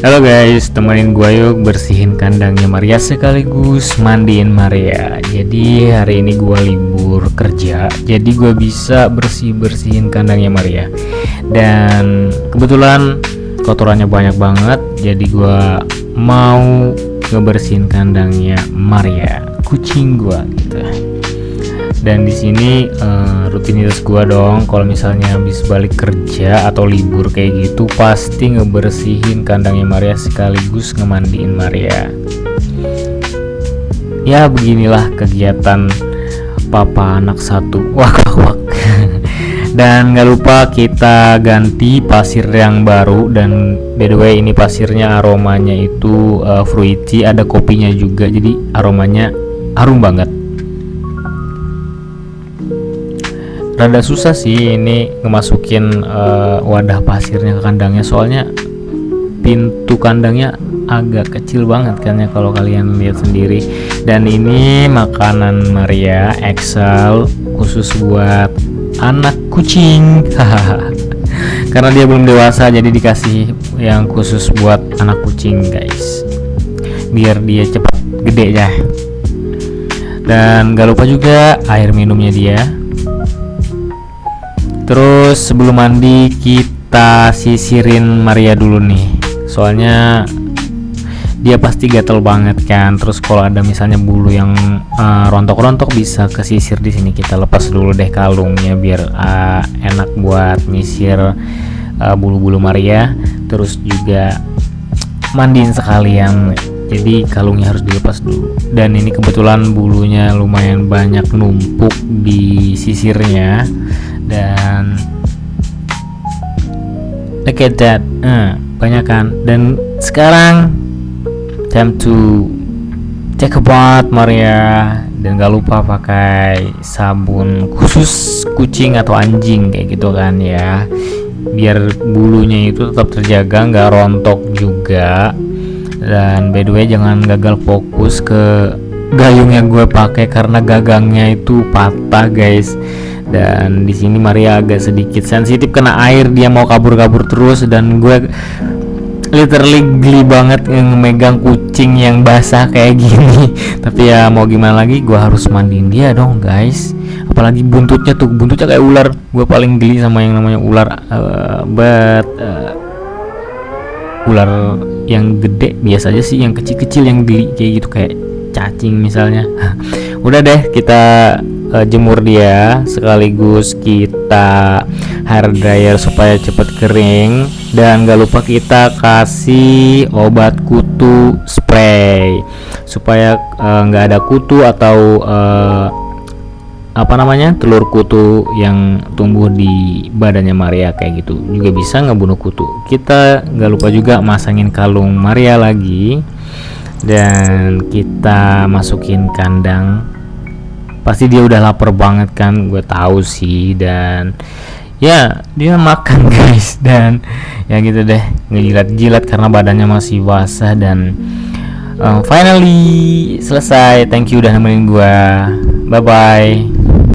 Halo guys, temenin gua yuk bersihin kandangnya Maria sekaligus mandiin Maria. Jadi hari ini gua libur kerja, jadi gua bisa bersihin kandangnya Maria. Dan kebetulan kotorannya banyak banget, jadi gua mau ngebersihin kandangnya Maria, kucing gua gitu. Dan di sini rutinitas gua dong, kalau misalnya habis balik kerja atau libur kayak gitu pasti ngebersihin kandangnya Maria sekaligus ngemandiin Maria. Ya beginilah kegiatan papa anak satu. Wak wak wak. Dan nggak lupa kita ganti pasir yang baru, dan by the way ini pasirnya aromanya itu fruity, ada kopinya juga, jadi aromanya harum banget. Rada susah sih ini ngemasukin wadah pasirnya ke kandangnya, soalnya pintu kandangnya agak kecil banget kan ya kalau kalian lihat sendiri. Dan ini makanan Maria Excel khusus buat anak kucing. Karena dia belum dewasa jadi dikasih yang khusus buat anak kucing guys, biar dia cepat gede ya. Dan gak lupa juga air minumnya dia. Terus sebelum mandi kita sisirin Maria dulu nih, soalnya dia pasti gatel banget kan. Terus kalau ada misalnya bulu yang rontok-rontok bisa kesisir di sini. Kita lepas dulu deh kalungnya biar enak buat nyisir bulu-bulu Maria. Terus juga mandiin sekalian, jadi kalungnya harus dilepas dulu. Dan ini kebetulan bulunya lumayan banyak numpuk di sisirnya. Dan look at that, banyak kan. Dan sekarang time to take a bath Maria. Dan gak lupa pakai sabun khusus kucing atau anjing kayak gitu kan ya, biar bulunya itu tetap terjaga, nggak rontok juga. Dan by the way jangan gagal fokus ke gayung yang gue pakai karena gagangnya itu patah guys. Dan di sini Maria agak sedikit sensitif kena air, dia mau kabur-kabur terus. Dan gue literally geli banget megang kucing yang basah kayak gini. Tapi ya mau gimana lagi, gue harus mandiin dia dong guys. Apalagi buntutnya kayak ular. Gue paling geli sama yang namanya ular. Ular yang gede biasa aja sih, yang kecil-kecil yang geli kayak gitu, kayak cacing misalnya. Udah deh kita jemur dia, sekaligus kita hair dryer supaya cepet kering. Dan gak lupa kita kasih obat kutu spray supaya nggak ada kutu atau telur kutu yang tumbuh di badannya Maria kayak gitu, juga bisa ngebunuh kutu. Kita gak lupa juga masangin kalung Maria lagi, dan kita masukin kandang. Pasti dia udah lapar banget kan, gue tahu sih. Dan ya dia makan guys, dan ya gitu deh, ngejilat-jilat karena badannya masih basah. Dan finally selesai. Thank you udah nemenin gue, bye bye.